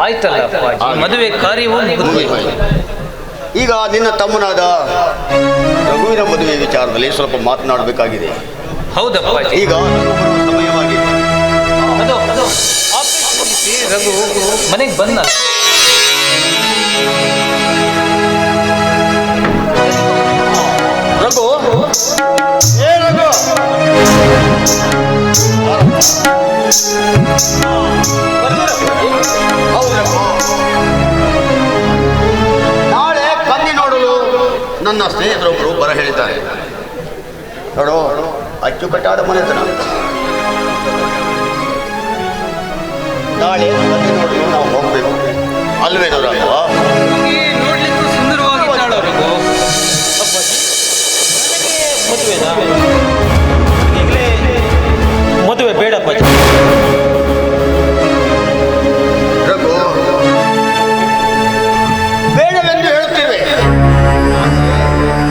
ಆಯ್ತಲ್ಲ ಅಪ್ಪಾಜಿ, ಮದುವೆ ಕಾರ್ಯವೂ ಮುಗಿದೋಯ್ತು. ಈಗ ನಿನ್ನ ತಮ್ಮನಾದ ರಘುವಿನ ಮದುವೆ ವಿಚಾರದಲ್ಲಿ ಸ್ವಲ್ಪ ಮಾತನಾಡಬೇಕಾಗಿದೆ. ಹೌದಪ್ಪಾಜಿ, ಈಗ ಸಮಯವಾಗಿದೆ. ಅದು ಆಫೀಸ್ ಮುಗಿಸಿ ರಘು ಮನೆಗೆ ಬಂದ. ರಘು, ಏ ರಘು, ನಾಳೆ ಕನ್ನಿ ನೋಡಲು ನನ್ನ ಸ್ನೇಹಿತರೊಬ್ಬರು ಬರ ಹೇಳಿದ್ದಾರೆ. ನೋಡು, ಅಚ್ಚುಕಟ್ಟಾದ ಮನೆತನ. ನಾಳೆ ಕನ್ನಿ ನೋಡಲು ನಾವು ಹೋಗ್ಬೇಕು ಅಲ್ವೇನೋರಲ್ವಾ? ನೋಡ್ಲಿಕ್ಕೂ ಸುಂದರವಾಗಿದ್ದಾಳು ರಘು. ಮದುವೆ ಬೇಡಪ್ಪ. ರಘು, ಬೇಡವೆಂದು ಹೇಳುತ್ತೇವೆ.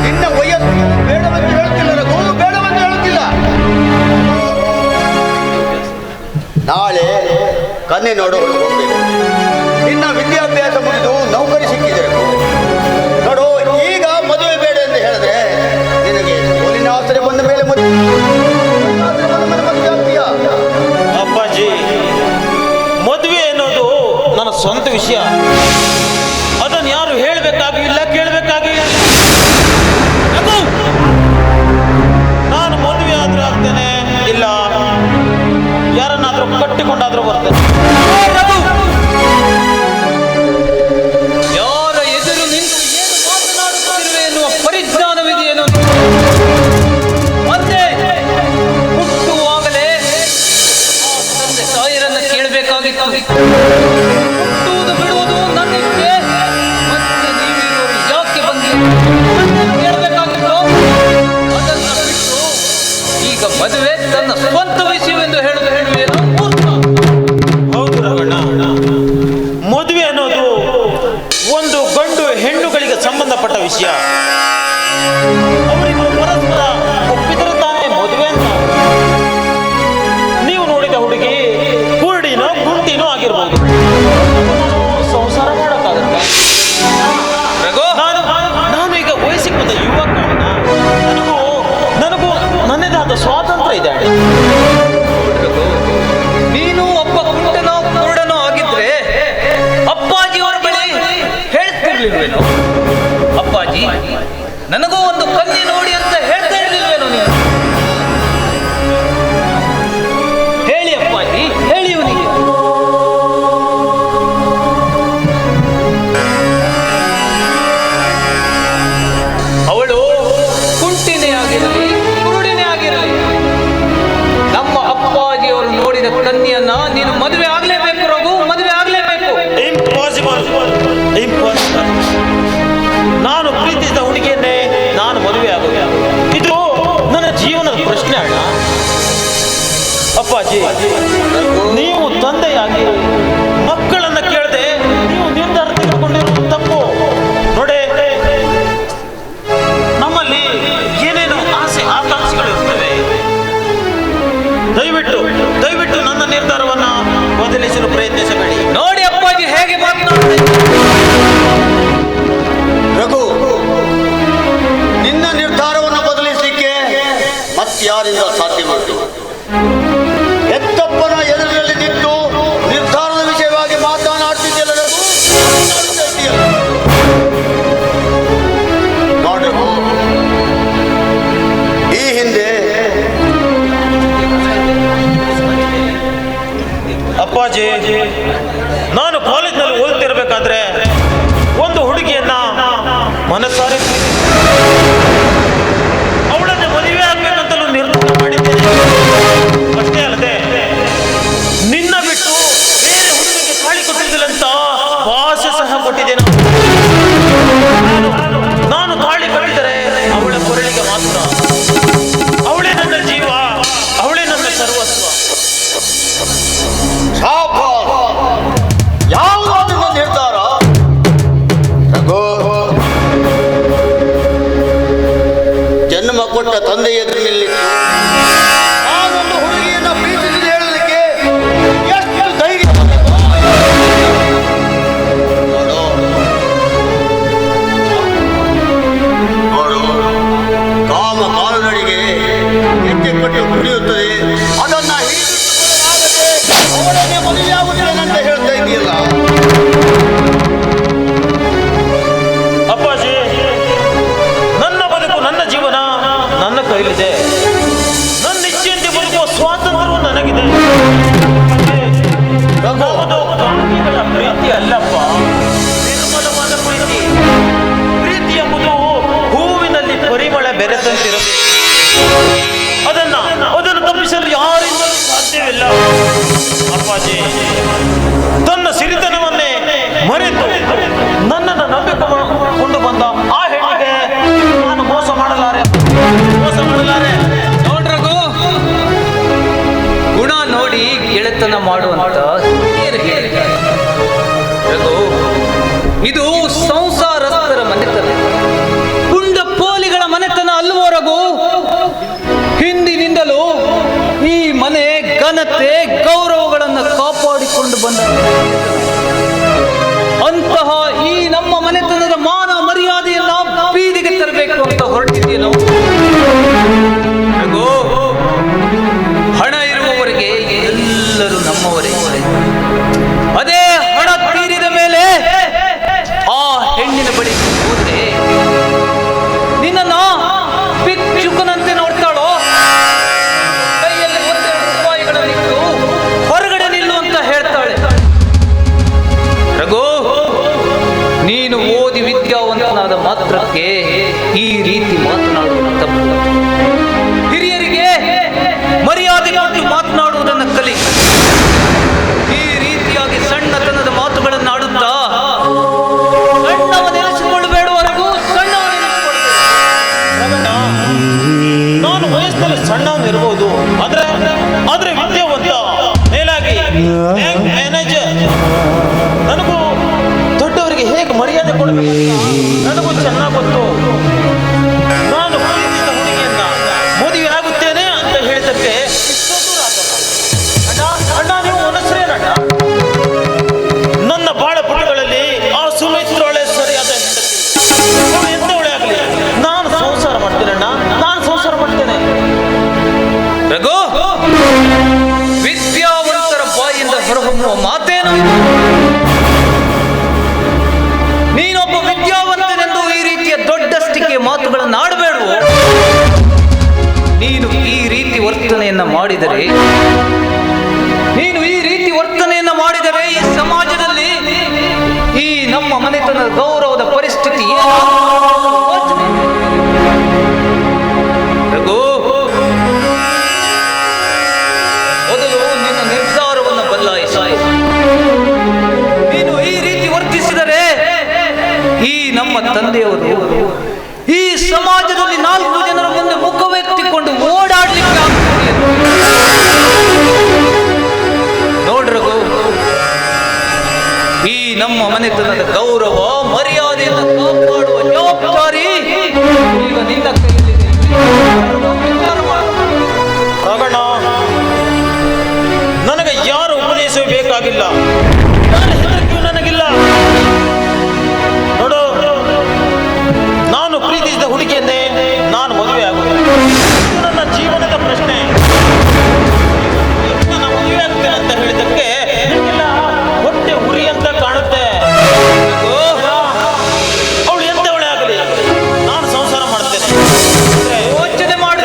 ನಿನ್ನ ವಯಸ್ಸು ಬೇಡವೆಂದು ಹೇಳುತ್ತಿಲ್ಲ ರಘು, ಬೇಡವೆಂದು ಹೇಳುತ್ತಿಲ್ಲ. ನಾಳೆ ಕನ್ನೆ ನೋಡು ಹೋಗ್ಬೇಕು. ನಿನ್ನ ವಿದ್ಯಾಭ್ಯಾಸ ಮುಗಿದು ನೌಕರಿ ಸಿಕ್ಕಿದೆ ರಘು. ನೋಡು, ಈಗ ಮದುವೆ ಬೇಡ ಎಂದು ಹೇಳಿದ್ರೆ ನಿನಗೆ ಸೋಲಿನ ಆಸರೆ ಬಂದ ಮೇಲೆ ಮದುವೆ ಆಗ್ತೀಯಾ? ಅಪ್ಪಾಜಿ, ಮದುವೆ ಅನ್ನೋದು ನನ್ನ ಸ್ವಂತ ವಿಷಯ. ಅದನ್ನು ಯಾರು ಹೇಳಬೇಕಾಗಿಲ್ಲ, ಕೇಳಬೇಕಾಗಿಲ್ಲ. ನಾನು ಮದುವೆ ಆದ್ರೂ ಆಗ್ತೇನೆ, ಇಲ್ಲ ಯಾರನ್ನಾದ್ರೂ ಕಟ್ಟಿಕೊಂಡಾದ್ರೂ ಬರ್ತೇನೆ. ಯಾರ ಎದುರು ನಿಂತು ಏನು ಮಾತನಾಡುತ್ತಿರುವೆ ಎನ್ನುವ ಪರಿಜ್ಞಾನವಿದೆಯೇನು? ಮತ್ತೆ ಹುಟ್ಟುವಾಗಲೇ ಆ ತಂದೆ ತಾಯಿರನ್ನ ಕೇಳಬೇಕಾಗಿತ್ತು. ಹುಟ್ಟುವುದು ಬಿಡುವುದು ನನ್ನ ಇಚ್ಛೆ. ಮತ್ತೆ ನೀವಿರೋರು ಯಾಕೆ ಬಂದಿರೋ ಕೇಳಬೇಕಾಗಿತ್ತು. ಅದನ್ನ ಬಿಟ್ಟು ಈಗ ಮದುವೆ ತನ್ನ ಸ್ವಂತ ವಿಷಯವೆಂದು ಹೇಳುವೇನು? ಹೌದು ರವಣ್ಣ, ಮದುವೆ ಅನ್ನೋದು ಒಂದು ಗಂಡು ಹೆಣ್ಣುಗಳಿಗೆ ಸಂಬಂಧಪಟ್ಟ ವಿಷಯ. ಅವರಿಬ್ಬರು ಪರಸ್ಪರ ಒಪ್ಪಿದರೆ ತಾನೇ ಮದುವೆ ಅಂತ. ನೀವು ನೋಡಿದ ಹುಡುಗಿ ಕುರುಡಿನೋ ಗುಂಟಿನೋ ಆಗಿರ್ಬೋದು, ಸಂಸಾರ ಮಾಡೋಕ್ಕಾಗತ್ತೆ. ನಾನು ಈಗ ವಯಸ್ಸಿಗೆ ಬಂದ ಯುವಕ. ನನಗೂ ನನ್ನದಾದ ಸ್ವಾತಂತ್ರ್ಯ ಇದೆ. ನೀನು ಒಬ್ಬ ಕುಂಟನೋ ಕುರುಡನೋ ಆಗಿದ್ರೆ ಅಪ್ಪಾಜಿಯವರ ಬಳಿ ಹೇಳ್ತಿರ್ಲಿಲ್ವೇನೋ? ಅಪ್ಪಾಜಿ, ನನಗೂ ಒಂದು ಕನ್ನಿ ನೋಡಿ ಅಂತ ಹೇಳ್ತಾ ಇರ್ಲಿಲ್ವೇನೋ ನೀನು? ಹೇಳಿ ಅಪ್ಪಾಜಿ, ಹೇಳಿ ಇವನಿಗೆ. ಅವಳು ಕುಂಟಿನೇ ಆಗಿರಲಿ, ಕುರುಡಿನೇ ಆಗಿರಲಿ, ನಮ್ಮ ಅಪ್ಪಾಜಿಯವರು ನೋಡಿದ ಕನ್ನಿಯನ್ನ ನೀನು ಮದುವೆ ಆಗ್ಲೇಬೇಕು ರಘು, ಮದುವೆ ಆಗ್ಲೇಬೇಕು. ಇಂಪಾಸಿಬಲ್. ನಾನು ಪ್ರೀತಿಸಿದ ಹುಡುಗಿಯನ್ನೇ ನಾನು ಮದುವೆ ಆಗೋದು. ಇದು ನನ್ನ ಜೀವನದ ಪ್ರಶ್ನೆ ಅಣ್ಣ. ಅಪ್ಪಾಜಿ, ನೀವು ತಂದೆಯಾಗಿ ಮಕ್ಕಳನ್ನ ಕೇಳದೆ ನೀವು ನಿರ್ಧಾರ ತೆಗೆದುಕೊಂಡಿರೋದು ತಪ್ಪು. ನೋಡೇ, ನಮ್ಮಲ್ಲಿ ಏನೇನು ಆಸೆ ಆಕಾಂಕ್ಷೆಗಳು ಇರ್ತವೆ. ದಯವಿಟ್ಟು ನನ್ನ ನಿರ್ಧಾರವನ್ನ ಬದಲಿಸಲು ಪ್ರಯತ್ನಿಸಬೇಡಿ. ನೋಡಿ ಅಪ್ಪಾಜಿ ಹೇಗೆ ಮಾತನಾಡ್ತಾರೆ. ರಘು, ನಿನ್ನ ನಿರ್ಧಾರವನ್ನು ಬದಲಿಸಲಿಕ್ಕೆ ಮತ್ಯಾರಿಂದ ಸಾಧ್ಯವಾಯಿತು? ಎತ್ತಪ್ಪನ ಎದುರಿನಲ್ಲಿ ನಿಂತು ನಿರ್ಧಾರದ ವಿಷಯವಾಗಿ ಮಾತನಾಡ್ತಿದ್ಯಲ್ಲ ರಘು. ನೋಡು, ಈ ಹಿಂದೆ ಅಪ್ಪಾಜಿ, ನಾನು ಕಾಲೇಜ್ನಲ್ಲಿ ಓದ್ತಿರ್ಬೇಕಾದ್ರೆ ಒಂದು ಹುಡುಗಿಯನ್ನ ಮನಸ್ಸಾರೆ ಅವಳನ್ನು ಮದುವೆ ಆಗ್ಬೇಕಂತಲೂ ನಿರ್ಧಾರ ಮಾಡಿದ್ದೇನೆ. ಅಷ್ಟೇ ಅಲ್ಲದೆ ನಿನ್ನ ಬಿಟ್ಟು ಬೇರೆ ಹುಡುಗಿಗೆ ತಾಳಿ ಕೊಟ್ಟಿದ್ದಿಲ್ಲ ಅಂತ ಭಾಷೆ ಸಹ ಕೊಟ್ಟಿದ್ದೇನೆ. ನಾನು ತಾಳಿ ಕಟ್ಟಿದರೆ ಅವಳ ಕೊರಳಿಗೆ ಮಾತ್ರ. ಅವಳೇ ನನ್ನ ಜೀವ, ಅವಳೇ ನನ್ನ ಸರ್ವಸ್ವ. ಶಾಬಾಸ್. ಬೆಳೆದಂತಿರಬೇಕು. ಅದನ್ನು ತಪ್ಪಿಸಲು ಯಾರಿಂದಲೂ ಸಾಧ್ಯವಿಲ್ಲ. ಅಪ್ಪಾಜಿ ತನ್ನ ಸಿರಿತನವನ್ನೇ ಮರೆತು ನನ್ನನ್ನು ನಂಬಿಕೊಂಡು ಬಂದ ಆ ಹೆಣ್ಣಿಗೆ ನಾನು ಮೋಸ ಮಾಡಲಾರೆ. ನೋಡ್ರಗು, ಗುಣ ನೋಡಿ ಗೆಳೆತನ ಮಾಡುವಂತ ಹಿರಿಯರು ಹೇಳಿದ್ದಾರೆ. ರಘು, ಇದು ಸಂಸಾರಸ್ಥರ ಮನೆತನ, ಪುಂಡ ಪೋಲಿಗಳ ಮನೆತನ ಅಲ್ವೋ ರಘು. ಹಿಂದಿನಿಂದಲೂ ಈ ಮನೆ ಘನತೆ ಗೌರವಗಳನ್ನು ಕಾಪಾಡಿಕೊಂಡು ಬಂದ ಅಂತಹ ಈ ನಮ್ಮ ಮನೆತನದ ಮಾನ ಮರ್ಯಾದೆಯನ್ನ ಬೀದಿಗೆ ತರಬೇಕು ಅಂತ ಹೊರಟಿದ್ದೀವಿ ನಾವು. ರಘು, ಹಣ ಇರುವವರಿಗೆ ಎಲ್ಲರೂ ನಮ್ಮವರೇ. ಅದೇ ಹಣ ತೀರಿದ ಮೇಲೆ ಆ ಹೆಣ್ಣಿನ ಬಳಿ ಹೋದ್ರೆ ನಿನ್ನನ್ನ ಭಿಕ್ಷುಕನಂತೆ ನೋಡ್ತಾಳೋ, ಕೈಯಲ್ಲಿ 1 ರೂಪಾಯಿಗಳನ್ನಿಟ್ಟು ಹೊರಗಡೆ ನಿಲ್ಲು ಅಂತ ಹೇಳ್ತಾಳೆ. ರಘು, ನೀನು ಓದಿ ವಿದ್ಯಾವಂತನಾದ ಮಾತ್ರಕ್ಕೆ ಈ ರೀತಿ ಮಾತನಾಡುವುದು ತಪ್ಪು. ಹಿರಿಯರಿಗೆ ಮರ್ಯಾದೆ ಕೊಟ್ಟು ಮಾತನಾಡುವುದನ್ನು ಕಲಿ. ಈ ರೀತಿಯಾಗಿ ಸಣ್ಣತನದ ಮಾತುಗಳನ್ನು ಆಡುತ್ತಾ ಸಣ್ಣವ ನೆನೆಸಿಕೊಳ್ಳಬೇಡವರೆಗೂ ನಾನು ವಯಸ್ಸಿನಲ್ಲಿ ಸಣ್ಣವನಿರ್ಬೋದು, ಆದ್ರೆ ವಿದ್ಯಾವಂತ, ಮೇಲಾಗಿ ಬ್ಯಾಂಕ್ ಮ್ಯಾನೇಜರ್. ನನಗೂ ದೊಡ್ಡವರಿಗೆ ಹೇಗೆ ಮರ್ಯಾದೆ ಕೊಡಬೇಕು ನನಗೂ ಚೆನ್ನಾಗಿ ಗೊತ್ತು. ನಾನು ಪ್ರೀತಿಸಿದ ಹುಡುಗಿಯನ್ನ ಮದುವೆ ಆಗುತ್ತೇನೆ ಅಂತ ಹೇಳಿದಕ್ಕೆ ಇಷ್ಟೋ ದೂರ ಆಗಲ್ಲ. ಅಣ್ಣ, ನೀವು ಮನಸ್ಸೇನಣ್ಣ? ನನ್ನ ಬಾಳ ಪುಟಗಳಲ್ಲಿ ಆ ಸುಮಿತ್ರೊಳೆ ಸರಿಯಾದ ಹೆಂಡತಿ ಎಂತವಳೆ ಆಗಲಿ, ನಾನು ಸಂಸಾರ ಮಾಡ್ತೇನಣ್ಣ, ನಾನು ಸಂಸಾರ ಮಾಡ್ತೇನೆ. ರಘು, ವಿದ್ಯಾವಂತರ ಬಾಯಿಂದ ಹೊರಹೊಮ್ಮುವ ಮಾತೇನು? ನೀನೊಬ್ಬ ವಿದ್ಯಾವಂತನೆಂದು ಈ ರೀತಿಯ ದೊಡ್ಡಷ್ಟಿಕೆ ಮಾತುಗಳನ್ನು ಆಡಬೇಡುವ. ನೀನು ಈ ರೀತಿ ವರ್ತನೆಯನ್ನ ಮಾಡಿದರೆ ಈ ಸಮಾಜದಲ್ಲಿ ಈ ನಮ್ಮ ಮನೆತನದ ಗೌರವದ ಪರಿಸ್ಥಿತಿ ಏನು? ರಘು, ಮೊದಲು ನಿನ್ನ ನಿರ್ಧಾರವನ್ನು ಬದಲಾಯಿಸ. ನೀನು ಈ ರೀತಿ ವರ್ತಿಸಿದರೆ ಈ ನಮ್ಮ ತಂದೆಯವರು ಈ ಸಮಾಜದಲ್ಲಿ 4 ಜನರ ಮುಂದೆ ಮುಖವೆತ್ತಿಕೊಂಡು ಓಡಾಡ್ಲಿಕ್ಕೆ ಆಗ್ತದೆ. ನೋಡ್ರಗು, ಈ ನಮ್ಮ ಮನೆತನದ ಗೌರವ ಮರ್ಯಾದೆಯನ್ನು ಕಾಪಾಡುವ ಜವಾಬ್ದಾರಿ ಈಗ ನಿನ್ನ ಕೈಯಲ್ಲಿದೆ. ವಿಚಾರ ಮಾಡು. ರಗಣ, ನನಗೆ ಯಾರು ಉಪದೇಶಬೇಕಾಗಿಲ್ಲ, ಯಾರ ಹೆದರಿಕೆಯೂ ನನಗಿಲ್ಲ. ನೋಡು, ನಾನು ಪ್ರೀತಿಸಿದ ಹುಡುಗಿಯನ್ನೇ ನಾನು ಮದುವೆ ಆಗುವುದು. ನನ್ನ ಜೀವನದ ಪ್ರಶ್ನೆ. ನಾನು ಮದುವೆ ಆಗ್ತೇನೆ ಅಂತ ಹೇಳಿದ್ದಕ್ಕೆ ನಿಮಗೆಲ್ಲ ಹೊಟ್ಟೆ ಉರಿ ಅಂತ ಕಾಣುತ್ತೆ. ಅವಳು ಎಂತವಳೆ ಆಗಲಿ, ನಾನು ಸಂಸಾರ ಮಾಡ್ತೇನೆ. ಯೋಚನೆ ಮಾಡು.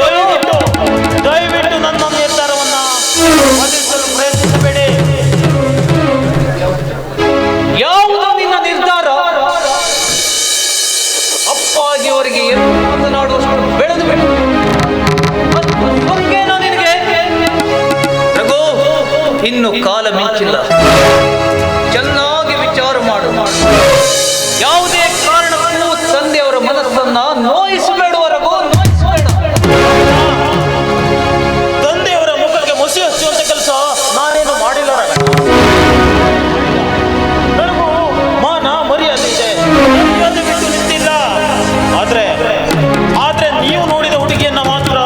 ದಯವಿಟ್ಟು ನನ್ನ ನಿರ್ಧಾರವನ್ನ ಬದಲಿಸಲು ಪ್ರಯತ್ನಿಸಬೇಡಿ. ಯಾವುದು ನಿನ್ನ ನಿರ್ಧಾರ? ಅಪ್ಪಾಜಿಯವರಿಗೆ ಮಾತನಾಡುವಷ್ಟು ಬೆಳೆದು ಬಿಟ್ಟು ನಿನಗೆ. ರಘು, ಇನ್ನು ಕಾಲ ಮಿಂಚಿಲ್ಲ. ಚೆನ್ನಾಗಿ ವಿಚಾರ ಮಾಡು. ಯಾವುದೇ ಕಾರಣಕ್ಕೂ ತಂದೆಯವರ ಮನಸ್ಸನ್ನ ನೋಯಿಸಬೇಡುವ ರಘು, ನೋಯಿಸಬೇಡ. ತಂದೆಯವರ ಮುಖಕ್ಕೆ ಮುಸಿ ಹಚ್ಚುವಂತ ಕೆಲಸ ನಾನೇನು ಮಾಡಿಲ್ಲ. ನನಗೂ ಮಾನ ಮರ್ಯಾದೆ ಇದೆ, ಮರ್ಯಾದೆ ಬಿಟ್ಟು ನಿಂತಿಲ್ಲ. ಆದ್ರೆ ನೀವು ನೋಡಿದ ಹುಡುಗಿಯನ್ನ ಮಾತ್ರ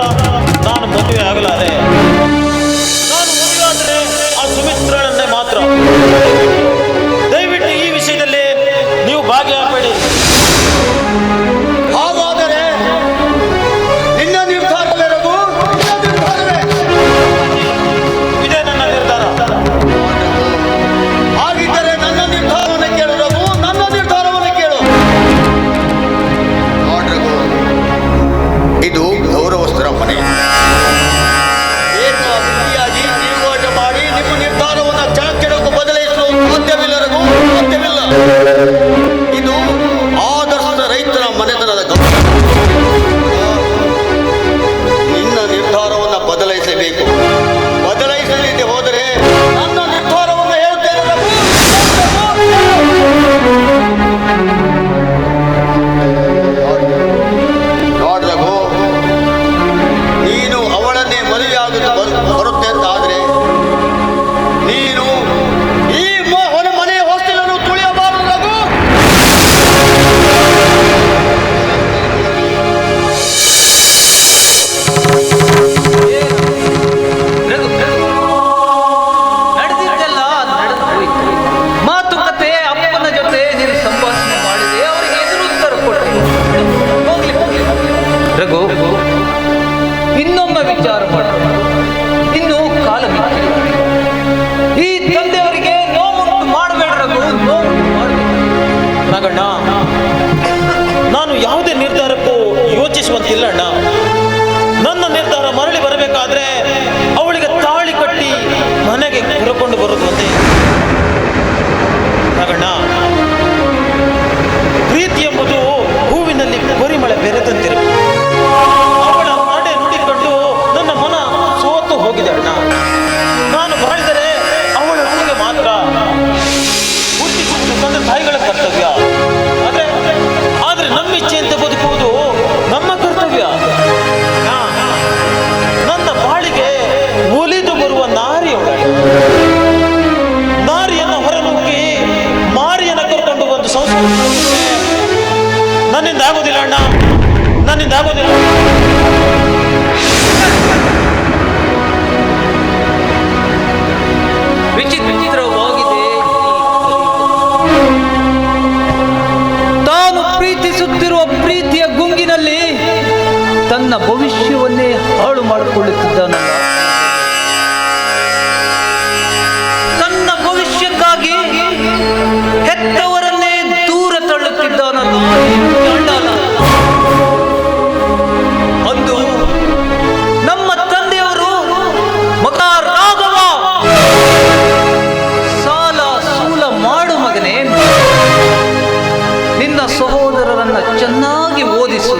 ನಾನು ಮದುವೆ ಆಗಲಾರೆ. ನಾನು ಮದುವೆ ಆದರೆ ಆ ಸುಮಿತ್ರಳನ್ನೇ ಮಾತ್ರ. ದಯವಿಟ್ಟು ಈ ವಿಷಯದಲ್ಲಿ ನಾಗಣ್ಣ, ನಾನು ಯಾವುದೇ ನಿರ್ಧಾರಕ್ಕೂ ಯೋಚಿಸುವಂತಿಲ್ಲ ಅಣ್ಣ. ನನ್ನ ನಿರ್ಧಾರ ಮರಳಿ ಬರಬೇಕಾದ್ರೆ ಅವಳಿಗೆ ತಾಳಿ ಕಟ್ಟಿ ಮನೆಗೆ ಕರೆಕೊಂಡು ಬರೋದು ಒಂದೇ. ನಾಗಣ್ಣ, ಪ್ರೀತಿ ಎಂಬುದು ಹೂವಿನಲ್ಲಿ ಪರಿಮಳ ಬೆರೆತಂತಿರಬೇಕು. ಅವಳ ನಡೆ ನುಡಿ ಕಂಡು ನನ್ನ ಮನ ಸೋತು ಹೋಗಿದೆ ಅಣ್ಣ. ನಾನು ಬಾಳಿದರೆ ಅವಳೊಟ್ಟಿಗೆ ಮಾತ್ರ. ಹುಟ್ಟಿಸುವುದು ತಂದೆ ತಾಯಿಗಳ ಕರ್ತವ್ಯ, ಆದ್ರೆ ನಮ್ಮ ಇಚ್ಛೆಯಂತೆ ಬದುಕುವುದು ನಮ್ಮ ಕರ್ತವ್ಯ. ನನ್ನ ಬಾಳಿಗೆ ಒಲಿದು ಬರುವ ನಾರಿಯನ್ನು ಹೊರನುಗ್ಗಿ ಮಾರಿಯನ್ನು ಕರ್ಕೊಂಡು ಬಂದು ಸಂಸಾರ ನನ್ನಿಂದ ಆಗೋದಿಲ್ಲ ಅಣ್ಣ, ನನ್ನಿಂದ ಆಗೋದಿಲ್ಲ. ವಿಚಿತ್ರವಾಗಿದೆ. ತಾನು ಪ್ರೀತಿಸುತ್ತಿರುವ ಪ್ರೀತಿಯ ಗುಂಗಿನಲ್ಲಿ ತನ್ನ ಭವಿಷ್ಯವನ್ನೇ ಹಾಳು ಮಾಡಿಕೊಳ್ಳುತ್ತಿದ್ದಾನಲ್ಲ. ತನ್ನ ಭವಿಷ್ಯಕ್ಕಾಗಿ ಹೆತ್ತವರನ್ನೇ ದೂರ ತಳ್ಳುತ್ತಿದ್ದಾನಲ್ಲ. ಅಂದು ನಮ್ಮ ತಂದೆಯವರು ಮಗ ರಾಘವ, ಸಾಲ ಸೂಲ ಮಾಡು ಮಗನೇ, ನಿನ್ನ ಸಹೋದರರನ್ನ ಚೆನ್ನಾಗಿ ಓದಿಸು,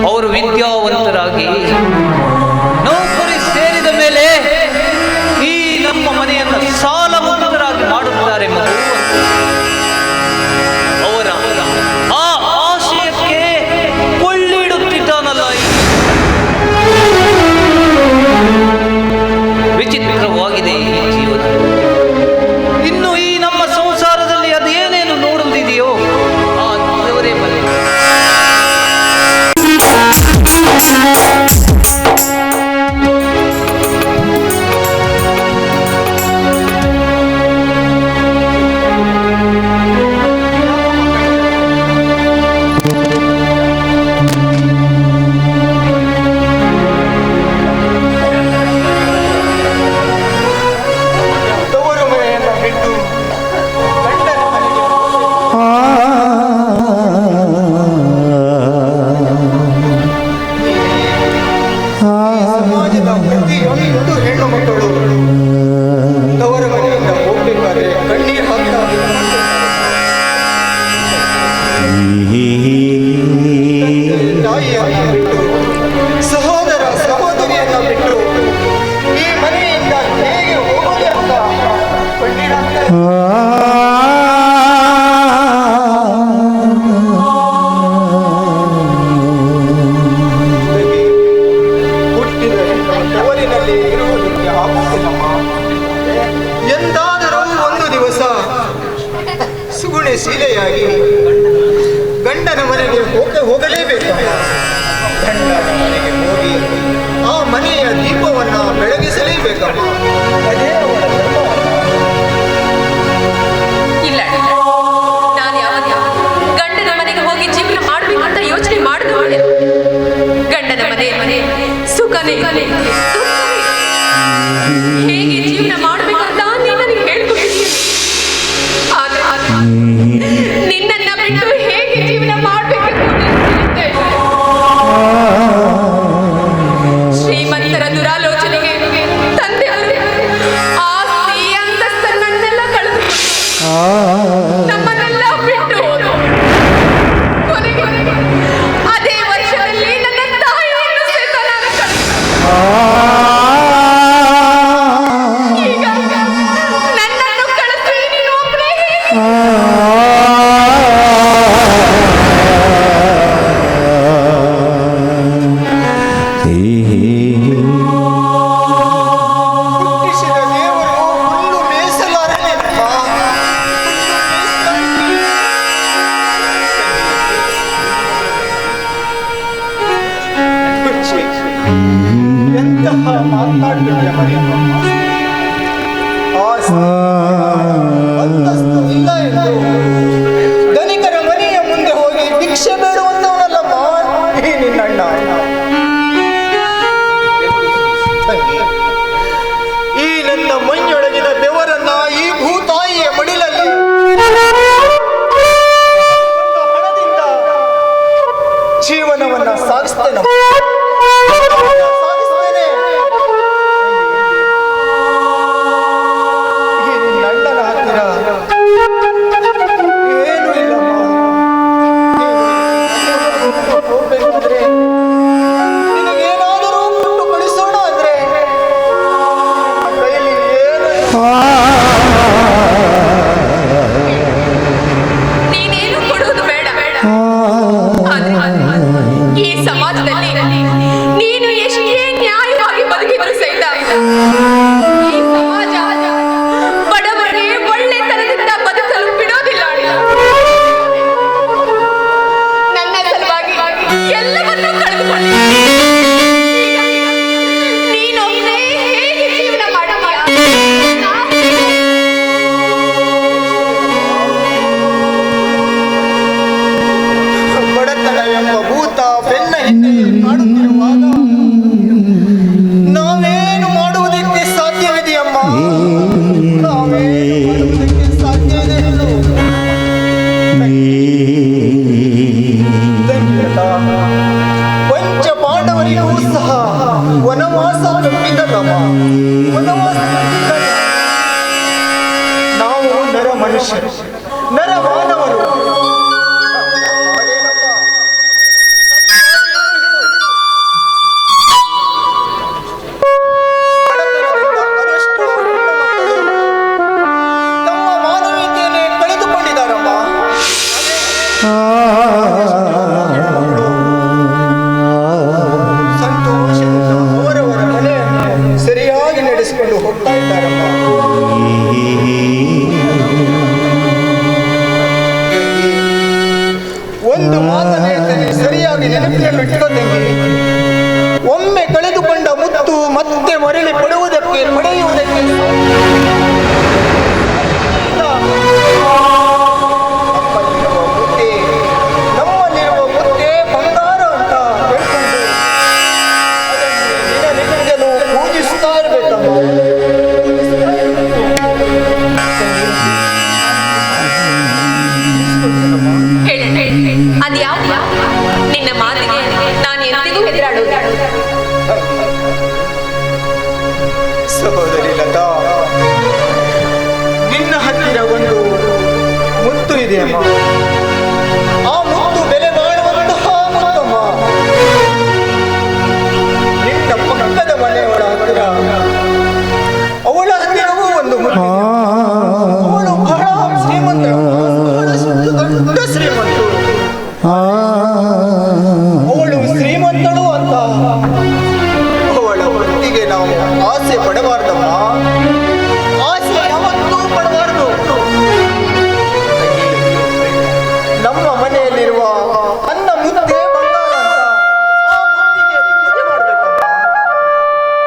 ಅವರು ವಿದ್ಯಾವಂತರಾಗಿ ನೌಕರಿ ಸೇರಿದ ಮೇಲೆ ಈ ನಮ್ಮ ಮನೆಯನ್ನು ಸಾಲ ಮುಕ್ತರಾಗಿ ಮಾಡುತ್ತಾರೆ ಮಗು. ಅವರ ಆ ಆಶಯಕ್ಕೆ ಕೊಳ್ಳಿಡುತ್ತಿದ್ದಾನಲ್ಲ. ವಿಚಿತ್ರವಾಗಿದೆ ಈ ಜೀವನ. ಇನ್ನು ಈ ನಮ್ಮ ಸಂಸಾರದಲ್ಲಿ ಅದೇನೇನು ನೋಡುವುದಿದೆಯೋ ಆ ದೇವರೇ ಬಲ್ಲ. ತವರು ಮನೆಯನ್ನು ಬಿಟ್ಟು ಗಂಡನ ಮನೆಗೆ ಸಮಾಜದ ಪ್ರತಿಯೊಂದು ಹೆಣ್ಣು ಮಕ್ಕಳು ತವರು ಮನೆಯಿಂದ ಹೋಗ್ಬೇಕಾದ್ರೆ ಕಣ್ಣೀರು ಹಾಕ್ತಾ ತಾಯಿಯನ್ನು ಬಿಟ್ಟು ಸಹೋದರ ಸಹೋದರಿಯನ್ನು ಬಿಟ್ಟು ಈ ಮನೆಯಿಂದ ಹೇಗೆ ಹೋಗೋದೆ ಅಂತ ಕಣ್ಣೀರು ಹಾಕ್ತಾ ಹುಟ್ಟಿದ ತವರಿನಲ್ಲಿ ಇರುವುದಕ್ಕೆ ಆಗುತ್ತಿಲ್ಲಮ್ಮ. ಎಂದಾದರೂ ಒಂದು ದಿವಸ ಸುಗುಣೆ ಸೀಲೆಯಾಗಿ ಗಂಡನ ಮನೆಗೆ ಹೋಗಲೇಬೇಕು. ಗಂಡನ ಮನೆಗೆ ಹೋಗಿ ಆ ಮನೆಯ ದೀಪವನ್ನ ಬೆಳಗಿಸಲೇಬೇಕಮ್ಮ. ಅದೇ ಅವಳ ಧರ್ಮ. ಇಲ್ಲ, ನಾನು ಯಾವಾಗ ಗಂಡನ ಮನೆಗೆ ಹೋಗಿ ಜೀವನ ಮಾಡ್ಬೇಕು ಅಂತ ಯೋಚನೆ ಮಾಡಿದ್ರು. ಗಂಡನ ಮನೆ ಸುಖನೇ ಹೇಗೆ ಜೀವನ ಮಾಡ್ಬೇಕಂತ ನೀನು ನನಗೆ ಹೇಳ್ಕೊಟ್ಟಿದ್ದೀಯ. ಆದ್ರೆ ನಿನ್ನನ್ನ ಬಿಟ್ಟು ಹೇಗೆ ಜೀವನ ಮಾಡ್ಬೇಕಂತ ಶ್ರೀಮಂತರ ದುರಾಲೋಚನೆಗೆ ತಂದೆಯವರು ಆಸ್ತಿ ಅಂತಸ್ತನ್ನೆಲ್ಲ ಕಳೆದು ನಮ್ಮನ್ನೆಲ್ಲ ಬಿಟ್ಟು ಹೋದ್ರು. ಕೊನೆಗೆ ಅದೇ ವರ್ಷದಲ್ಲಿ ನನ್ನ ತಾಯಿಯನ್ನು ಸಹಿತ ನಾನು ಈಗ ನನ್ನನ್ನು ಕಳಿಸಿ ನೀನು ಒಬ್ಬಳೇ ಹುಟ್ಟಿಸಿದ ದೇವರು ಹುಲ್ಲು ಮೇಸಲಾರನೆ ಎಂತಹ ಮಾತನಾಡುತ್ತಿದ್ದ ಮನೆಯಮ್ಮ. ಅಂತಸ್ತು ಇಲ್ಲ ಎಂದು ಸಾಗಿಸುತ್ತೇನೆ. ಈ ನಿನ್ನ ಅಣ್ಣನ ಹತ್ತಿರ ಏನು ಇಲ್ಲಮ್ಮ. ಹೋಗ್ಬೇಕಾದ್ರೆ ನಿನಗೇನಾದರೂ ಕೊಟ್ಟು ಕಳಿಸೋಣ ಅಂದ್ರೆ ಕೈಯಲ್ಲಿ ಏನು ನೀನೇನು ಕೊಡುವುದು ಬೇಡ. ಆದ್ರೆ ಈ ಸಮಾಜದಲ್ಲಿ ನೀನು ಎಷ್ಟೇ ನ್ಯಾಯವಾಗಿ ಬದುಕಿದ್ರು ಸಹಿತ ಈ ಸಮಾಜ ಬಡವರಿಗೆ ಒಳ್ಳೆತನದಿಂದ ಬದುಕಲು ಬಿಡೋದಿಲ್ಲ. ನನ್ನ ಸಲುವಾಗಿ ಎಲ್ಲವನ್ನೂ ಕಳೆದುಕೊಂಡಿದ್ದೀನಿ. ನೀನೊಬ್ಬನೇ ಹೇಗೆ ಜೀವನ ಮಾಡಬಾರ? ಬಡತನ ಎಂಬ ಭೂತ ಬೆನ್ನ ಹಿಂದೆಯಲ್ಲಿ ಕಾಡುತ್ತಿರುವಾಗ ನಾವೇನು ಮಾಡುವುದಕ್ಕೆ ಸಾಧ್ಯವಿದೆಯಮ್ಮ? ನಾವೇನು ಮಾಡುವುದಕ್ಕೆ ಸಾಧ್ಯವಿದೆ ಹೇಳು? ಪಂಚ ಪಾಂಡವರಿಗೂ ಸಹ ವನವಾಸ ತಪ್ಪಿದಲ್ಲಮ್ಮ. ವನವಾಸ ತಪ್ಪಿದಾಗ ನಾವು ನರ ಮನುಷ್ಯರು, ನರ ಮಾನವರು. ಬಡತನದಿಂದ ಅದೆಷ್ಟೋ ಹೆಣ್ಣು ಮಕ್ಕಳು ತಮ್ಮ ಮಾನವೀಯತೆಯನ್ನೇ ಕಳೆದುಕೊಂಡಿದ್ದಾರಮ್ಮ. ಸಂತೋಷದಿಂದ ಅವರವರ ಮನೆಯನ್ನು ಸರಿಯಾಗಿ ನಡೆಸಿಕೊಂಡು ಹೋಗ್ತಾ ಇದ್ದಾರಮ್ಮ. ಒಂದು ಮಾತನ್ನು ಹೇಳ್ತೇನೆ, ಸರಿಯಾಗಿ ನೆನಪಿನಲ್ಲಿ ಇಟ್ಕೋ ತಂಗಿ. ಒಮ್ಮೆ ಕಳೆದುಕೊಂಡ ಮುತ್ತು ಮತ್ತೆ ಮರಳಿ ಪಡೆಯುವುದಕ್ಕೆ ನಮ್ಮಲ್ಲಿರುವ ಮುತ್ತೆ, ನಮ್ಮಲ್ಲಿರುವ ಮುತ್ತೆ ಬಂಗಾರ ಅಂತ ಹೇಳ್ಕೊಂಡು ಅದನ್ನು ದಿನನಿತ್ಯನೂ ಪೂಜಿಸ್ತಾ ಇರ್ಬೇಕಮ್ಮ. ಅದ್ಯಾವ ನಿನ್ನ ಮಾತಿಗೆ ನಾನು ಎಂದಿಗೂ ಹೆದರಾಡೋದು. ಸಹೋದರಿ ಲತಾ, ನಿನ್ನ ಹತ್ತಿರ ಒಂದು ಮುತ್ತು ಇದೆಯಮ್ಮ. ಆ ಮುತ್ತು ಬೆಲೆ ಬಾಳುವಂತಹ ಮುತ್ತಮ್ಮ. ನಿನ್ನ ಪಕ್ಕದ ಮನೆಯವಳ ಹತ್ತಿರ ಅವಳ ಹತ್ತಿರವೂ ಒಂದು ಮುತ್ತು ಇದೆ. ಅವಳು ಬಹಳ ಶ್ರೀಮಂತಳು, ಬಹಳಷ್ಟು ದೊಡ್ಡ ಶ್ರೀಮಂತಳು. ಅವಳು ಶ್ರೀಮಂತಳು ಅಂತ ಅವಳ ವೃತ್ತಿಗೆ ನಾವು ಆಸೆ ಪಡಬಾರ್ದಮ್ಮ. ಆಸೆ ಯಾವತ್ತೂ ಪಡಬಾರ್ದು. ನಮ್ಮ ಮನೆಯಲ್ಲಿರುವ ಅನ್ನ ಮುದ್ದೆ ಬಂಗಾರ ಅಂತ ಆ ಮುದ್ದಿಗೆ ಪೂಜೆ ಮಾಡಬೇಕಮ್ಮ.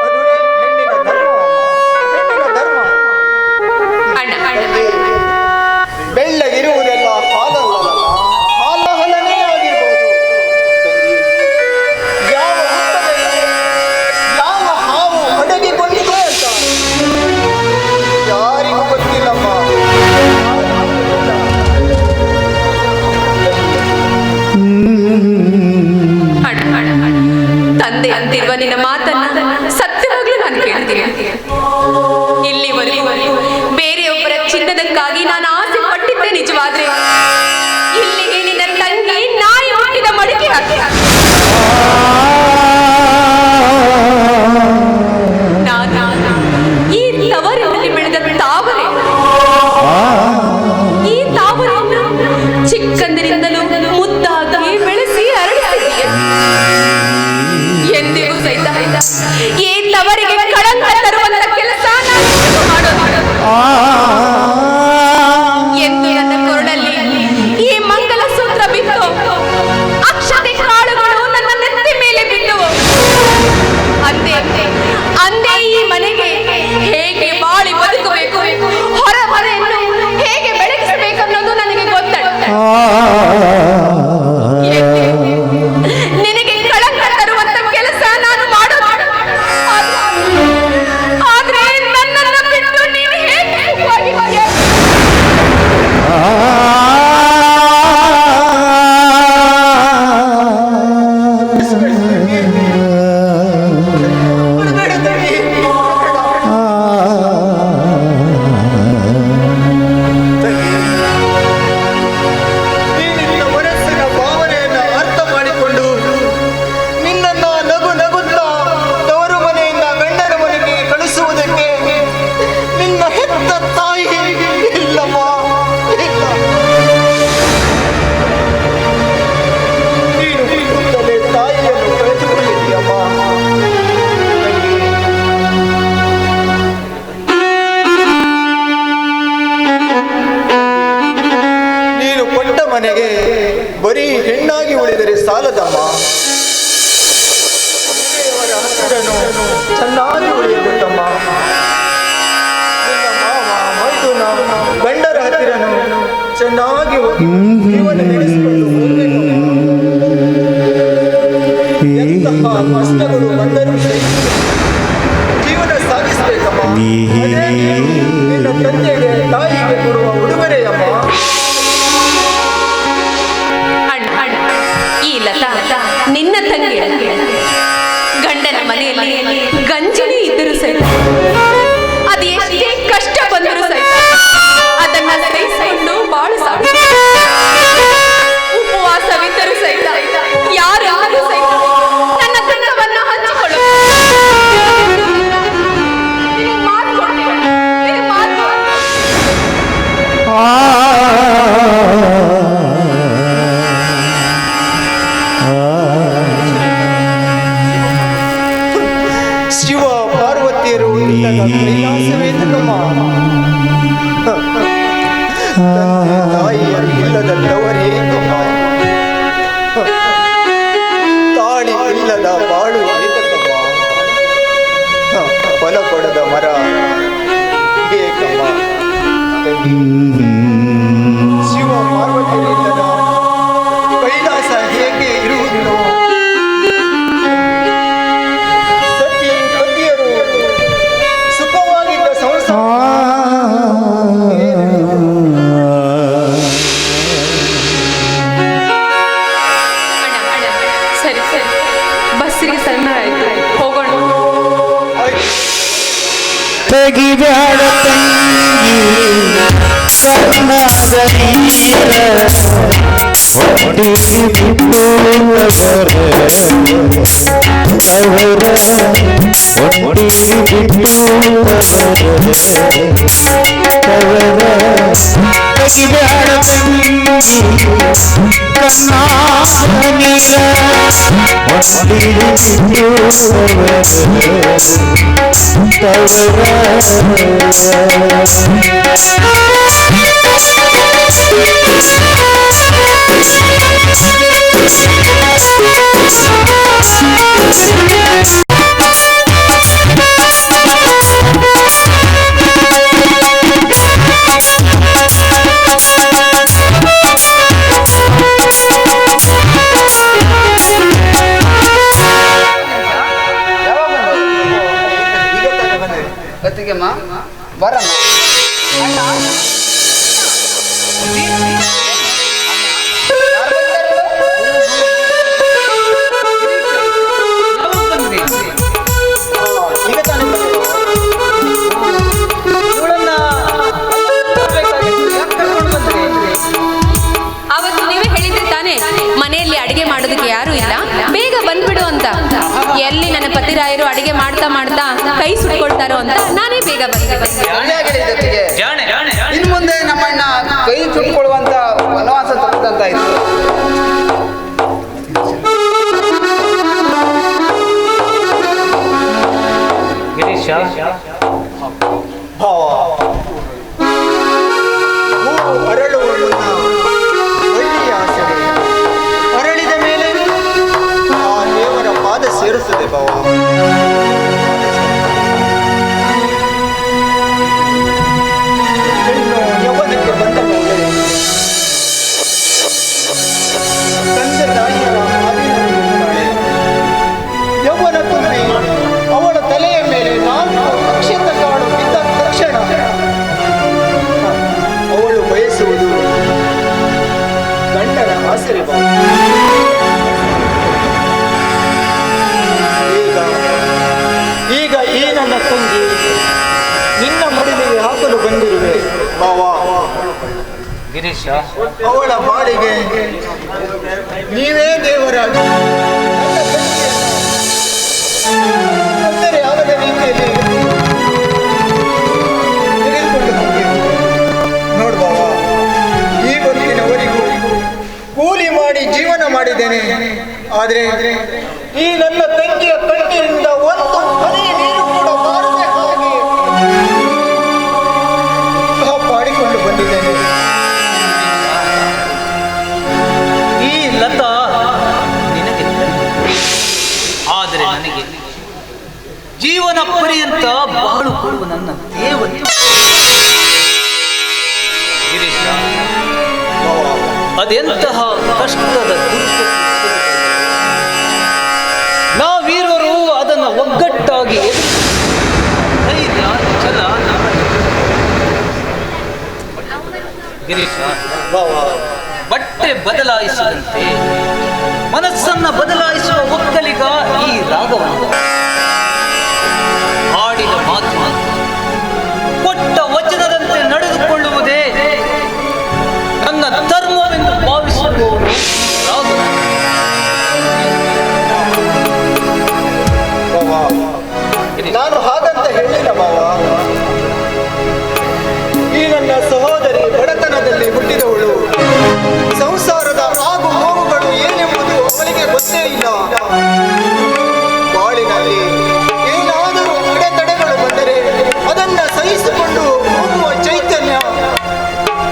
ಅದುವೇ ಹೆಣ್ಣಿನ ಧರ್ಮ, ಹೆಣ್ಣಿನ ಧರ್ಮ. ಬೆಳ್ಳಗಿರುವುದೆಲ್ಲ ಹಾಲಲ್ಲಮ್ಮ, ಹಾಲಹಲನೇ ಆಗಿರ್ಬೋದು. ಯಾವ ಹುತ್ತದಲ್ಲಿ ಯಾವ ಹಾವು ಅಡಗಿಕೊಂಡಿದೆ ಅಂತ ಯಾರಿಗೂ ಗೊತ್ತಿಲ್ಲಮ್ಮ. ತಂದೆ ಅಂತಿರುವ ನಿನ್ನ ಮಾತನ್ನ ಸತ್ಯವಾಗ್ಲೂ ನಾನು ಕೇಳ್ತೀನಿ. ಇಲ್ಲಿವರೆಗೂ ಬೇರೆಯೊಬ್ಬರ ಚಿನ್ನದಕ್ಕಾಗಿ ನಾನು ಆಸೆ ಪಟ್ಟಿದ್ದೆ ನಿಜವಾದ್ರೆ ಇಲ್ಲಿಗೆ ನಿನ್ನ ತಂಗಿ ನಾಯಿ ಹುಟ್ಟಿದ ಮಡಿಕೆ ಹಾಕಿ ಈ ತವರಿನಲ್ಲಿ ಬೆಳೆದ ತಾವರೆ, ಈ ತಾವರೆಯನ್ನು ಚಿಕ್ಕಂದಿನಿಂದಲೂ ಮುದ್ದಾಗಿ ಬೆಳೆಸಿ ಹರಡಿಸಿದೆಯೇ. ಎಂದಿಗೂ ಸಹಿತ ಈ ತವರಿಗೆ ಕಳಂಕ ತರುವಂತ ಕೆಲಸ ನಾನು ಮಾಡೋದು. ಎಂದು ನನ್ನ ಕೊರಳಲ್ಲಿ ಈ ಮಂಗಲ ಸೂತ್ರ ಬಿತ್ತು ಅಕ್ಷತೆ ಕಾಳು ಮನೆಗೆ ಬರೀ ಹೆಣ್ಣಾಗಿ ಉಳಿದರೆ ಸಾಲದಮ್ಮ. ಮನೆಯವರ ಹತ್ತಿರನು ಚೆನ್ನಾಗಿ ಉಳಿಯಬೇಕಮ್ಮ. ನಿನ್ನ ಮಾವ ಮೈದುನ ಗಂಡರ ಹತ್ತಿರನು ಚೆನ್ನಾಗಿ ಜೀವನ ನಡೆಸಿಕೊಂಡು ಹೋಗಬೇಕಮ್ಮ. ಎಂತಹ ಕಷ್ಟಗಳು ಬಂದರೂ ಜೀವನ ಸಾಗಿಸಬೇಕಮ್ಮ. ಅದೇ ನಿನ್ನ ತಂದೆಗೆ ತಾಯಿಗೆ ಕೊಡುವ ಉಡುಗೊರೆಯಮ್ಮ. ಈ ಲತಾ ನಿನ್ನ ತಂಗಿ ಗಂಡನ ಮನೆಯಲ್ಲಿ ಗಂಜಿ ಇದ್ದರೂ ಸಹಿತ ಅದು ಎಷ್ಟೇ ಕಷ್ಟ ಬಂದರೂ ಸಹಿತ ಅದನ್ನ ಸಹಿಸಿಕೊಂಡು ಬಾಳು ಸಾಕು. ಉಪವಾಸವಿದ್ದರೂ ಸಹಿತ ಯಾರು ಸಹಿತ ನನ್ನ ತಂಡವನ್ನ ಹಂಚಿಕೊಳ್ಳು. ಶಿವ ಪಾರ್ವತಿಯರು ಇಲ್ಲದ ಕೈಲಾಸವೇನಮ್ಮ. ತಂದೆ ತಾಯಿಯರು ಇಲ್ಲದ ತವರೇನಮ್ಮ. ತಾಳಿ ಇಲ್ಲದ ಬಾಳು ಏತಕಮ್ಮ. ಫಲ ಕೊಡದ ಮರ ಏಕಮ್ಮ. ಶಿವ ಪಾರ್ವತಿಯರು ಇಲ್ಲದ ಕೈಲಾಸ ಹೇಗೆ ಇರುವುದಿಲ್ಲೋ. ಸುಖವಾಗಿದ್ದ ಸರಿ ಸರಿ ಬಸ್ಸಿಗೆ ಸಣ್ಣ ಆಯ್ತು, ಹೋಗೋಣ. ತೆಗಿಬ್ಯಾಡ ತಂಗಿ ಹೊಟ್ಟಿ ಬಿಟ್ಟು ತೆಗಿಬ್ಯಾಡ ತಂಗಿ ಕಣ್ಣಾದ ನೀರ ಹೊಟ್ಟಿ ಗತಿಗೆಮ್ಮ ಬರಮ್ಮ. ಈಗ ತಾನೇ ಅವತ್ತು ನೀವೇ ಹೇಳಿದ್ರೆ ತಾನೇ ಮನೆಯಲ್ಲಿ ಅಡಿಗೆ ಮಾಡೋದಕ್ಕೆ ಯಾರು ಇಲ್ಲ, ಬೇಗ ಬಂದ್ಬಿಡು ಅಂತ. ಎಲ್ಲಿ ನನ್ನ ಪತಿರಾಯರು ಅಡಿಗೆ ಮಾಡ್ತಾ ಮಾಡ್ತಾ ಕೈ ಸುಟ್ಕೊಳ್ತಾರೋ ಅಂತ ನಾನೇ ಬೇಗ ಬಂದೆ. ಜೊತೆಗೆ ಇನ್ನು ಮುಂದೆ ನಮ್ಮಣ್ಣ ಕೈ ಚುಟ್ಕೊಳ್ಳುವಂತ ವನವಾಸ ತಪ್ಪದಂತಾಯ್ತು. ಗಿರೀಶ, ಭಾವ ಅರಳುವ ಮುನ್ನ ಒಳ್ಳೆಯ ಆಸರೆ ಅರಳಿದ ಮೇಲೆ ಆ ದೇವರ ಪಾದ ಸೇರುತ್ತದೆ ಭಾವ. ಹೆಣ್ಣು ಯೌವನಕ್ಕೆ ಬಂದ ಮೇಲೆ ತಂದೆ ತಾಯಿಯರ ಹಾದಿನಲ್ಲಿ ಯೌವನ ತುಂಬಿ ಅವಳ ತಲೆಯ ಮೇಲೆ 4 ಅಕ್ಷತ ಕಾಡು ಬಿದ್ದ ತಕ್ಷಣ ಅವಳು ಬಯಸುವುದು ಗಂಡನ ಆಸರೆ ಭಾವ. ಈಗ ಈ ನನ್ನ ತಂಗಿ ನಿನ್ನ ಮಡಿಲಿಗೆ ಹಾಕಲು ಬಂದಿರುವೆ ಭಾವ. ಗಿರೀಶ, ಅವಳ ಬಾಳಿಗೆ ನೀವೇ ದೇವರಾಗಿ ತೊಂದರೆ ಆಗದ ರೀತಿಯಲ್ಲಿ ತೆಗೆದುಕೊಂಡು ಹೋಗಿ ನೋಡು ಭಾವ. ಈ ಹೊತ್ತಿನವರೆಗೂ ಕೂಲಿ ಮಾಡಿ ಜೀವನ ಮಾಡಿದ್ದೇನೆ. ಆದರೆ ಈ ನನ್ನ ತಂಗಿಯ ಕಣ್ಣಿನಿಂದ ಒಂದು ಹನಿ ನೀರು ಕೂಡ ಬಾರದೆ ಹಾಗೆ ಕಾಪಾಡಿಕೊಂಡು ಬಂದಿದ್ದೇನೆ. ಅದೆಂತಹ ಕಷ್ಟದ ದುರ್ಗತಿ. ನಾವೀರರು ಅದನ್ನು ಒಗ್ಗಟ್ಟಾಗಿ ಧೈರ್ಯ ಛಲ ಗಿರೀಶ, ಬಟ್ಟೆ ಬದಲಾಯಿಸಿದಂತೆ ಮನಸ್ಸನ್ನ ಬದಲಾಯಿಸುವ ಒಕ್ಕಲಿಗ ಈ ರಾಘವನು. ಆಡಿದ ಮಾತು ಕೊಟ್ಟ ವಚನದಂತೆ ನಡೆದುಕೊಳ್ಳುವುದೇ ನನ್ನ ಧರ್ಮವೆಂದು ಭಾವಿಸುವವನು ರಾಘವ. ನಾನು ಹಾಗಂತ ಹೇಳಿಲ್ಲ ಮಾವ. ಈ ನನ್ನ ಸಹೋದರಿ ಬಡತನದಲ್ಲಿ ಹುಟ್ಟಿದವಳು. ಸಂಸಾರದ ಆಗು ಹೋಗುಗಳು ಏನೆಂಬುದು ಅವಳಿಗೆ ಗೊತ್ತೇ ಇಲ್ಲ. ಬಾಳಿನಲ್ಲಿ ಏನಾದರೂ ಅಡೆತಡೆಗಳು ಬಂದರೆ ಅದನ್ನ ಸಹಿಸಿಕೊಂಡು ಹೋಗುವ ಚೈತನ್ಯ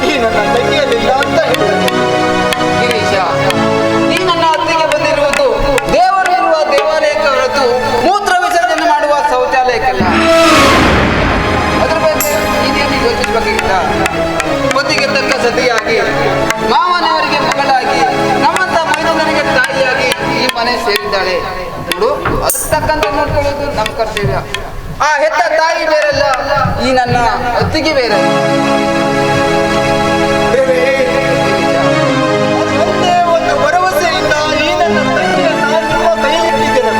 ಈ ನನ್ನ ತಂಗಿಯಲ್ಲಿಲ್ಲ ಅಂತ ಹೇಳ್ತಾರೆ. ಗಿರೀಶ, ಈ ನನ್ನ ಅತ್ತಿಗೆ ಬಂದಿರುವುದು ದೇವರು ಇರುವ ದೇವಾಲಯಕ್ಕೆ ಹೊರತು ಮೂತ್ರ ವಿಸರ್ಜನೆ ಮಾಡುವ ಶೌಚಾಲಯಕ್ಕಲ್ಲ. ಅದ್ರ ಬಗ್ಗೆ ನೀನೇನು ಯೋಚಿಸಬೇಕಾಗಿಲ್ಲ. ಬುದ್ಧಿಗೆ ತಕ್ಕ ಸತಿಯಾಗಿ, ಮಾವನವರಿಗೆ ಮಗಳಾಗಿ, ನಮ್ಮಂತ ಮೈದುನರಿಗೆ ತಾಯಿಯಾಗಿ ಈ ಮನೆ ಸೇರಿದ್ದಾಳೆ. ನೋಡು, ಅದಕ್ಕೆ ತಕ್ಕಂತೆ ನೋಡ್ಕೊಳ್ಳೋದು ನಮ್ಮ ಕರ್ತವ್ಯ. ಆ ಹೆತ್ತ ತಾಯಿ ಬೇರೆಲ್ಲ, ಈ ನನ್ನ ಅತ್ತಿಗೆ ಬೇರೆ. ಒಂದೇ ಒಂದು ಭರವಸೆಯಿಂದ ಈ ನನ್ನ ತಂಗಿಯನ್ನ ನಿಮ್ಮ ಕೈಯಲ್ಲಿಟ್ಟಿದ್ದೇನೆ.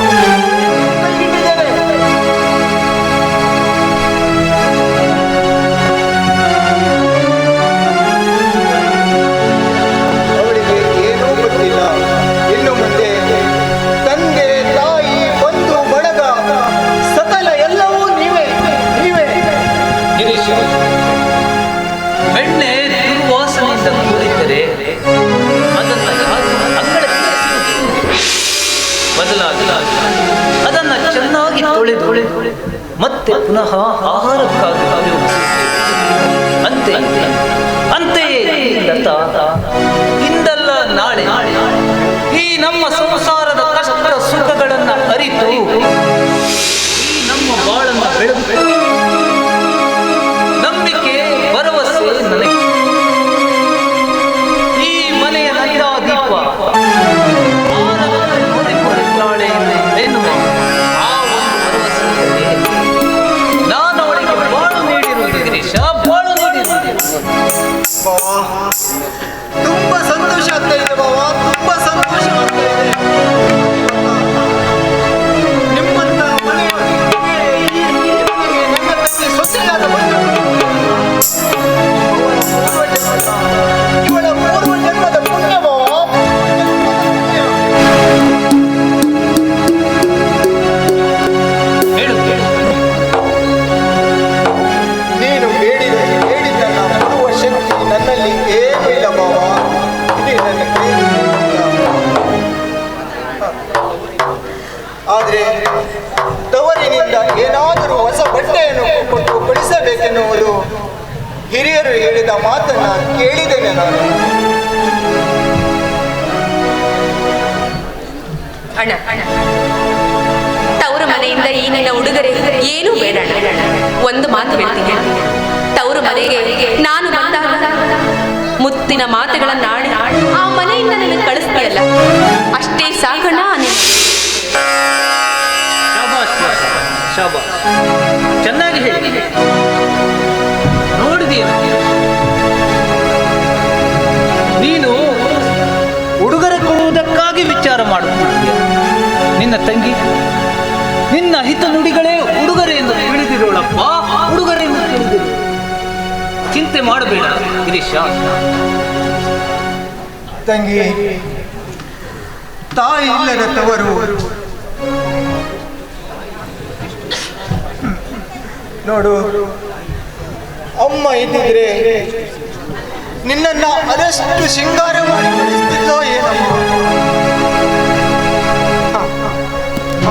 ಅವಳಿಗೆ ಏನೂ ಗೊತ್ತಿಲ್ಲ. ಇನ್ನು ಮುಂದೆ ತಂದೆ, ತಾಯಿ, ಬಂಧು ಬಳಗ ಸಕಲ ಎಲ್ಲವೂ ನೀವೇ ನೀವೇ. ಗಿರೀಶ, ಬೆಣ್ಣೆ ದುರ್ವಾಸನೆಯಿಂದ ಕೂಡಿದ್ದರೆ ಅದನ್ನು ಅಂಗಳಕ್ಕೆ ಎಸೆಯುವುದು. ಬದಲಾಗಿ ಅದನ್ನು ಚೆನ್ನಾಗಿ ತೊಳೆದು ಮತ್ತೆ ಪುನಃ ಆಹಾರಕ್ಕಾಗಿ ಉಪಯೋಗಿಸುತ್ತೇವೆ. ಅಂತೆಯೇ ಲತಾ, ಇಂದಲ್ಲ ನಾಳೆ ಈ ನಮ್ಮ ಸಂಸಾರದ ಕಷ್ಟ ಸುಖಗಳನ್ನು ಅರಿತು ಈ ನಮ್ಮ ಬಾಳನ್ನು ಬೆಳೆದು ನಂಬಿಕೆ ಭರವಸೆ ನನಗೆ. ಈ ಮನೆಯ ನಂದಾ ದೀಪ ನೋಡಿಕೊಳ್ಳುತ್ತಾಳೆ ಎನ್ನುವ ಆ ಒಂದು ಭರವಸೆಯಲ್ಲಿ ನಾನು ಅವಳಿಗೆ ಬಾಳು ನೀಡಿರುವುದು ಗಿರೀಶ, ಬಾಳು ನೀಡಿರುವುದು. ತುಂಬಾ ಸಂತೋಷ ಆಗ್ತಾ ಇದೆ ಬಾವ, ತುಂಬಾ ಸಂತೋಷ ಆಗ್ತಾ ಇದೆ. ನಿಮ್ಮಂತ ಮನೆಯ ನನ್ನ ತಂಗಿ ಸೊಸೆಯಾದ ಇವಳ ಪೂರ್ವ ಜನ್ಮದ ಪುಣ್ಯ ಬಾವ. ಹೇಳು. ನೀನು ಬೇಡಿದ್ದನ್ನ ಕೊಡುವ ಶಕ್ತಿ ನನ್ನಲ್ಲಿ ಏನೂ ಇಲ್ಲ ಬಾವ. ಇದು ನನ್ನ ಕೈಯಲ್ಲಿ ಇಲ್ಲ. ಆದ್ರೆ ತವರಿನಿಂದ ಏನಾದರೂ ಹೊಸ ಬಟ್ಟೆಯನ್ನು ಕೊಟ್ಟು ಕಳಿಸಬೇಕೆನ್ನುವುದು ಹಿರಿಯರು ಹೇಳಿದ ಮಾತನ್ನ ಕೇಳಿದ್ದೇನೆ ನಾನು. ಅಣ್ಣ, ತವರು ಮನೆಯಿಂದ ಈ ನಿನ್ನ ಉಡುಗೊರೆ ಏನೂ ಬೇಡ. ಒಂದು ಮಾತು ಹೇಳ್ತೀನಿ, ತವರು ಮನೆಗೆ ನಾನು ಬಂದಾಗ ಮುತ್ತಿನ ಮಾತುಗಳನ್ನಾಡಿ ಆ ಮನೆಯಿಂದ ನನಗೆ ಕಳಿಸ್ತೀಯಲ್ಲ, ಅಷ್ಟೇ ಸಾಕಣ್ಣ. ಶಾಬಾಷ್ ಶಾಬಾಷ್, ಚೆನ್ನಾಗಿ ಹೇಳಿ. ನೋಡಿದೀಯ ನೀನು ಉಡುಗೊರೆ ಕೊಡುವುದಕ್ಕಾಗಿ ವಿಚಾರ ಮಾಡುತ್ತಿದ್ದೀಯ. ನಿನ್ನ ತಂಗಿ ನಿನ್ನ ಹಿತ ನುಡಿಗಳೇ ಉಡುಗೊರೆ ಎಂದು ತಿಳಿದಿರೋಳಪ್ಪ, ಉಡುಗೊರೆ ಎಂದು ತಿಳಿದಿರು. ಚಿಂತೆ ಮಾಡಬೇಡ ಗಿರೀಶ. ತಂಗಿ, ತಾಯಿ ಇಲ್ಲದ ತವರು ನೋಡು. ಅಮ್ಮ ಇದ್ದಿದ್ರೆ ನಿನ್ನನ್ನ ಅದೆಷ್ಟು ಶೃಂಗಾರ ಮಾಡಿ ಕಳಿಸ್ತಿದ್ದೋ ಏನಮ್ಮ.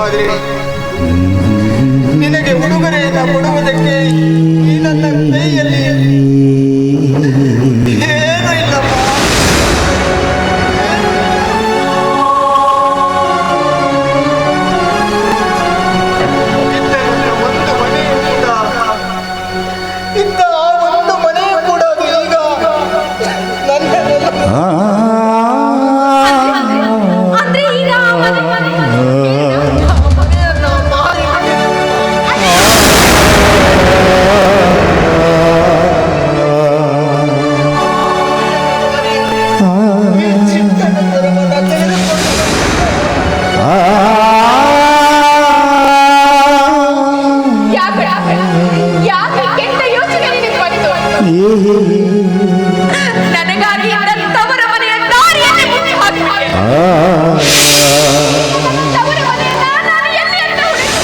ಆದ್ರೆ ನಿನಗೆ ಉಡುಗೊರೆಯನ್ನು ಕೊಡುವುದಕ್ಕೆ ಈ ನನ್ನ ಕೈಯಲ್ಲಿ ಏನೂ ಇಲ್ಲಮ್ಮ. ಇದ್ದ ಒಂದು ಮನೆಯೂ ಕೂಡ ಅದು ಈಗ ನನ್ನ ತವರು ಮನೆಯನ್ನ ನಾನು ಎಲ್ಲಿ ಅಂತ ಹುಡುಕಿ?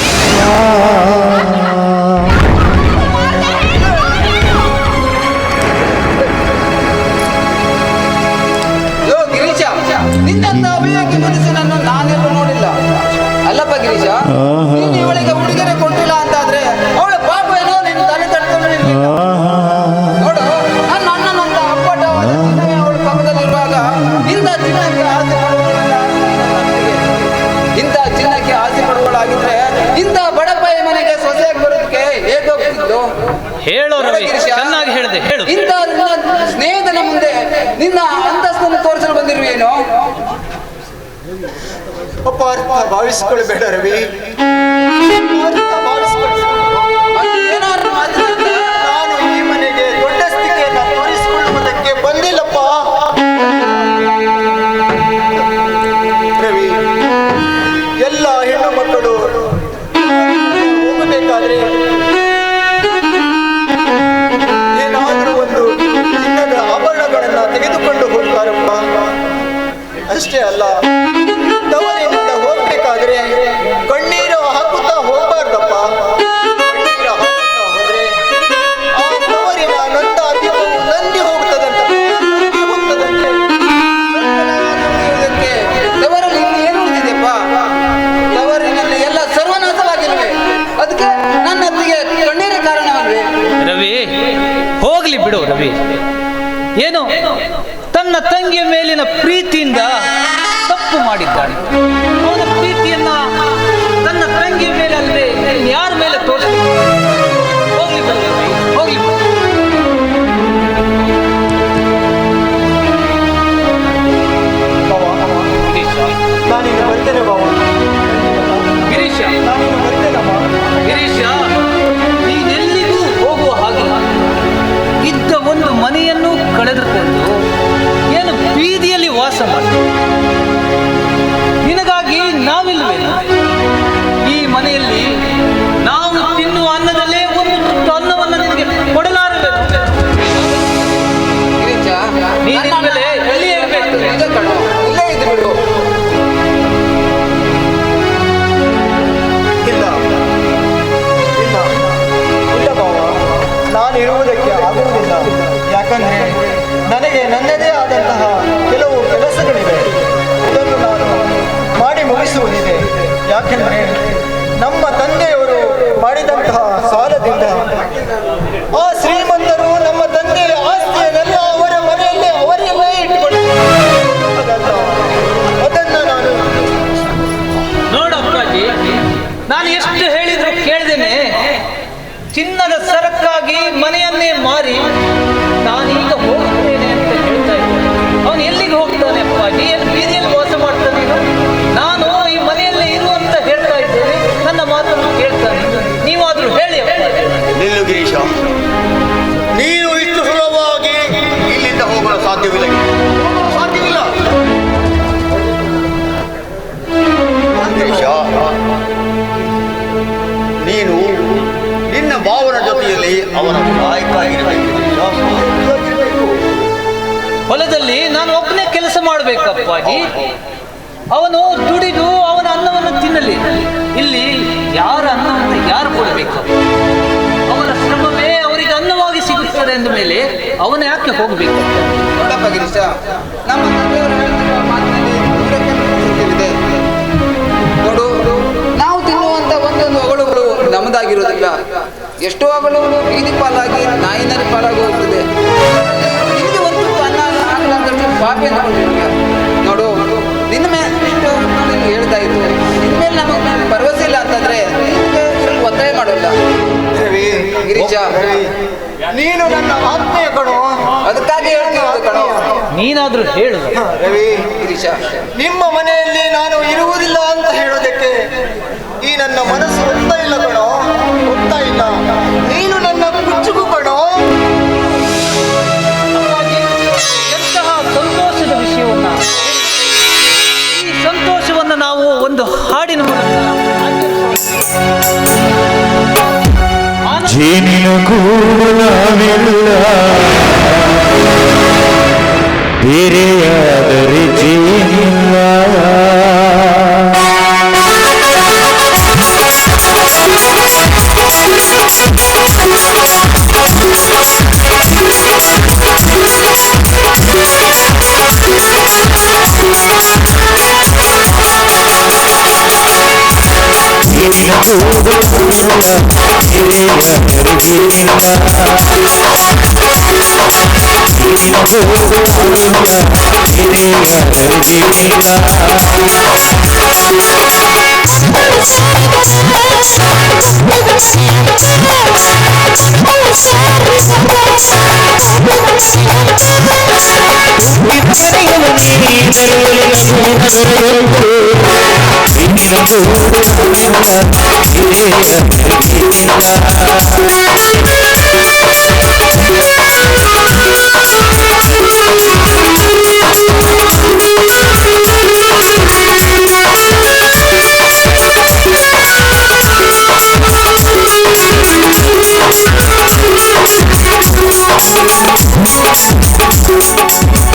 ಯೋ ಗಿರೀಶ, ನಿನ್ನಂತ ಅಭಿಯೋಗ್ಯ ಮನುಷ್ಯನನ್ನು ನಾನೆಲ್ಲೂ ನೋಡಿಲ್ಲ. ಅಲ್ಲಪ್ಪ ಗಿರೀಶ, ನೀನು ಇವಳಿಗೆ ಉಡುಗೊರೆ ಕೊಟ್ಟಿಲ್ಲ ಅಂತಾದ್ರೆ ಅವಳ ಪಾಪ ಏನೋ ನಿನ್ನ ತಲೆ ತಡ್ಕೊಂಡು ನಿಂತಿದ್ದ. ನೋಡು, ನನ್ನ ಅಣ್ಣನಂತ ಅಪ್ಪಟವಾದ ಚಿನ್ನವೇ ಅವಳ ಪಕ್ಕದಲ್ಲಿರುವಾಗ ಇಂಥ ಚಿನ್ನಕ್ಕೆ ಆಸೆ ಪಡುವವಳಲ್ಲ ನನಗೆ. ಇಂಥ ಚಿನ್ನಕ್ಕೆ ಆಸೆ ಪಡುವಳಾಗಿದ್ರೆ ಇಂಥ ಬಡಪಾಯಿ ಮನೆಗೆ ಸೊಸೆಯಾಗಿ ಬರೋದಕ್ಕೆ ಹೇಗೆ ಹೋಗ್ತಿದ್ದು? ಹೇಳೋ ರವಿ, ಗಿರೀಶ, ಚೆನ್ನಾಗಿ ಹೇಳಿದೆ, ಹೇಳು. ಇಂಥ ನಿನ್ನ ಸ್ನೇಹಿತನ ಮುಂದೆ ನಿನ್ನ ಅಂತಸ್ತನ್ನು ತೋರಿಸಲು ಬಂದಿರುವೇನೋ? ಅಪಾರ್ಥ ಭಾವಿಸಿಕೊಳ್ಬೇಡ ರವಿ, ಅಪಾರ್ಥ ಭಾವಿಸಿಕೊಳ್ಬೇಡ. ಮತ್ತೆ ಏನಾದ್ರು ಮಾತಾಡ್ತಾ? ನಾನು ಈ ಮನೆಗೆ ದೊಡ್ಡ ಸ್ಥಿತಿಯನ್ನು ತೋರಿಸಿಕೊಳ್ಳುವುದಕ್ಕೆ ಬಂದಿಲ್ಲಪ್ಪ ರವಿ. ಎಲ್ಲ ಹೆಣ್ಣು ಮಕ್ಕಳು ಹೋಗಬೇಕಾದ್ರೆ ಏನಾದರೂ ಒಂದು ಚಿನ್ನದ ಆಭರಣಗಳನ್ನ ತೆಗೆದುಕೊಂಡು ಹೋಗ್ತಾರಪ್ಪ. ಅಷ್ಟೇ ಅಲ್ಲ, ತವರಿನಿಂದ ಹೋಗ್ಬೇಕಾದ್ರೆ ಕಣ್ಣೀರು ಹಾಕುತ್ತಾ ಹೋಗ್ಬಾರ್ದಪ್ಪ. ಕಣ್ಣೀರು ಹಾಕುತ್ತಾ ಹೋದ್ರೆ ಆ ತವರಿನ ನೊಂದ ದೀಪವು ನಂದಿ ಹೋಗ್ತದಂತೆ. ಇದಕ್ಕೆ ತವರಲ್ಲಿ ಇಲ್ಲಿ ಏನು ಉಳಿದಿದೆಯಪ್ಪ? ತವರಿನಲ್ಲಿ ಎಲ್ಲ ಸರ್ವನಾಶವಾಗಿಲ್ವೇ? ಅದಕ್ಕೆ ನನ್ನ ಅತ್ತಿಗೆ ಕಣ್ಣೀರೇ ಕಾರಣವಲ್ವೇ? ರವಿ, ಹೋಗ್ಲಿ ಬಿಡು ರವಿ. ಏನು ತನ್ನ ತಂಗಿಯ ಮೇಲಿನ ಪ್ರೀತಿಯಿಂದ ತಪ್ಪು ಮಾಡಿದ್ದಾನೆ. ಅವನ ಪ್ರೀತಿಯನ್ನ ತನ್ನ ತಂಗಿಯ ಮೇಲೆ ಅಲ್ಲದೆ ಯಾರ ಮೇಲೆ ತೋರಿಸ್ತಾನೆ? ಹೋಗ್ಲಿ ಬಿಡು ರವಿ, ಹೋಗ್ಲಿ ಬಿಡು. ನಾನಿನ್ನು ಬರ್ತೇನೆ ಬಾವ. ಗಿರೀಶ, ನಾನಿನ್ನು ಬರ್ತೇನಮ್ಮ. ಗಿರೀಶ, ನೀನೆಲ್ಲಿಗೂ ಹೋಗುವ ಹಾಗಿಲ್ಲ. ಇದ್ದ ಒಂದು ಮನೆಯನ್ನು ಕಳೆದುಕೊಂಡು ಏನು ಬೀದಿಯಲ್ಲಿ ವಾಸ ಮಾಡಿ ನಿನಗಾಗಿ ನಾವಿಲ್ವೇನು? ಈ ಮನೆಯಲ್ಲಿ ನಾವು ತಿನ್ನುವ ಅನ್ನದಲ್ಲೇ ಒಂದು ತುತ್ತು ಅನ್ನವನ್ನು ನಿನಗೆ ಕೊಡಲಾರಬೇಕು. ಗಿರೀಶ, ನೀನು ಇನ್ಮೇಲೆ ಎಲ್ಲಿಯೇ ಇರ್ಬೇಕು. ನಿಜ ಕಣೋ, ಇಲ್ಲೇ ಇದ್ದು ಬಿಡು. ಇಲ್ಲ ಇಲ್ಲ ಇಲ್ಲ ಬಾವ, ನಾನು ಇರುವುದಕ್ಕೆ ಆಗುವುದಿಲ್ಲ. ಯಾಕಂದ್ರೆ ನನಗೆ ನನ್ನದೇ ಆದಂತಹ ಕೆಲವು ಕೆಲಸಗಳಿವೆ. ಇದನ್ನು ನಾನು ಮಾಡಿ ಮುಗಿಸುವುದಿದೆ. ಯಾಕೆಂದ್ರೆ ನಮ್ಮ ತಂದೆಯವರು ಮಾಡಿದಂತಹ ಸಾಲದಿಂದ ಆ ಶ್ರೀಮಂತರು ನಮ್ಮ ತಂದೆಯ ಆಸ್ತಿಯನ್ನೆಲ್ಲ ಅವರ ಮನೆಯಲ್ಲೇ ಅವರೆಲ್ಲೇ ಇಟ್ಟುಕೊಂಡಿದ್ದಾರೆ. ಅದನ್ನು ನಾನು ನೋಡಪ್ಪಾಜಿ, ನಾನು ಎಷ್ಟು ಹೇಳಿದ್ರು ಕೇಳ್ದೇನೆ ಚಿನ್ನದ ಸರಕ್ಕಾಗಿ ಮನೆಯನ್ನೇ ಮಾರಿ ನಾನೀಗ ಹೋಗ್ತೇನೆ ಅಂತ ಹೇಳ್ತಾ ಇದ್ದೇನೆ. ಅವನು ಎಲ್ಲಿಗೆ ಹೋಗ್ತಾನೆ ಅಪ್ಪಾಜಿ? ಎಲ್ಲಿ ಬೀದಿಯಲ್ಲಿ ವಾಸ ಮಾಡ್ತಾನೆ? ನಾನು ಈ ಮನೆಯಲ್ಲೇ ಇರು ಅಂತ ಹೇಳ್ತಾ ಇದ್ದೇನೆ. ನನ್ನ ಮಾತನ್ನು ಕೇಳ್ತಾನೆ. ನೀವಾದ್ರೂ ಹೇಳಿ ಅಪ್ಪಾಜಿ. ನಿಲ್ಲು ಗಿರೀಶ, ನೀನು ಇಷ್ಟು ಸುಲಭವಾಗಿ ಇಲ್ಲಿಂದ ಹೋಗಲು ಸಾಧ್ಯವಿಲ್ಲ. ಸಾಧ್ಯವಿಲ್ಲ ಗಿರೀಶ. ನೀನು ನಿನ್ನ ಭಾವನ ಜೊತೆಯಲ್ಲಿ ಅವನ ಕಾಯಕಾಗಿರಬೇಕು ಗಿರೀಶ. ಹೊಲದಲ್ಲಿ ನಾನು ಒಬ್ಬನೇ ಕೆಲಸ ಮಾಡಬೇಕಪ್ಪಾಜಿ. ಅವನು ದುಡಿದು ಅವನ ಅನ್ನವನ್ನು ತಿನ್ನಲಿ. ಇಲ್ಲಿ ಯಾರ ಅನ್ನವನ್ನು ಯಾರು ಕೊಡಬೇಕು? ಅವರ ಶ್ರಮವೇ ಅವರಿಗೆ ಅನ್ನವಾಗಿ ಸಿಗುತ್ತದೆ ಅಂದ ಮೇಲೆ ಅವನ ಯಾಕೆ ಹೋಗಬೇಕು? ನೋಡಪ್ಪ ಗಿರೀಶ, ನಮ್ಮ ತಂದೆಯವರು ಹೇಳ್ತಿರುವ ಮಾತಿನಲ್ಲಿ ನೂರಕ್ಕೆ ನೂರು ಸತ್ಯವಿದೆ. ನೋಡು, ನಾವು ತಿನ್ನುವಂತ ಒಂದೊಂದು ಅಗಳುಗಳು ನಮ್ಮದಾಗಿರೋದಿಲ್ಲ. ಎಷ್ಟೋ ಅಗಳುಗಳು ಬೀದಿ ಪಾಲಾಗಿ ನಾಯಿನರಿ ಪಾಲಾಗಿ ಹೋಗ್ತದೆ. ನಿಮಗೆ ಒಂದು ಅನ್ನ ಹಾಕಲಾರ್ದಷ್ಟು ಪಾಪಿ ಅಂದ್ಕೊಂಡಿರ್ತೀಯ. ನೋಡು, ನಿನ್ನ ಮೇಲೆ ಇಷ್ಟು ನಿನ್ಗೆ ಹೇಳ್ತಾ ಇತ್ತು. ನಿನ್ನ ಮೇಲೆ ನಮಗೆ ಭರವಸೆ ಇಲ್ಲ ಅಂತಂದ್ರೆ ನಿನಗೆ ಸ್ವಲ್ಪ ಒತ್ತಾಯ ಮಾಡೋಲ್ಲ. ರವಿ, ಗಿರೀಶ, ರವಿ, ನೀನು ನನ್ನ ಆತ್ಮೀಯ ಕಣೋ. ಅದಕ್ಕಾಗಿ ಹೇಳ್ತಿರೋದು ಕಣೋ. ನೀನಾದ್ರೂ ಹೇಳು ರವಿ, ಗಿರೀಶ, ನಿಮ್ಮ ಮನೆಯಲ್ಲಿ ನಾನು ಇರುವುದಿಲ್ಲ ಅಂತ ಹೇಳೋದಕ್ಕೆ ಈ ನನ್ನ ಮನಸ್ಸು ಒಪ್ತಾ ಇಲ್ಲ ಕಣೋ, ಒಪ್ತಾ ಇಲ್ಲ. ನೀನು ನನ್ನ ಕುಚ್ಚುಕು ಕಣೋ. ಅಪ್ಪಾಜಿ, ಎಂತಹ ಸಂತೋಷದ ವಿಷಯವನ್ನ, ಈ ಸಂತೋಷವನ್ನ ನಾವು ಒಂದು ಹಾಡಿನ ಮೂಲಕ ಜೇನಿನ ಕೂಡಲವೆಲ್ಲ ಬೇರೆಯಾದರೆ ಜೇನಿಲ್ಲ. ನಿನ್ನ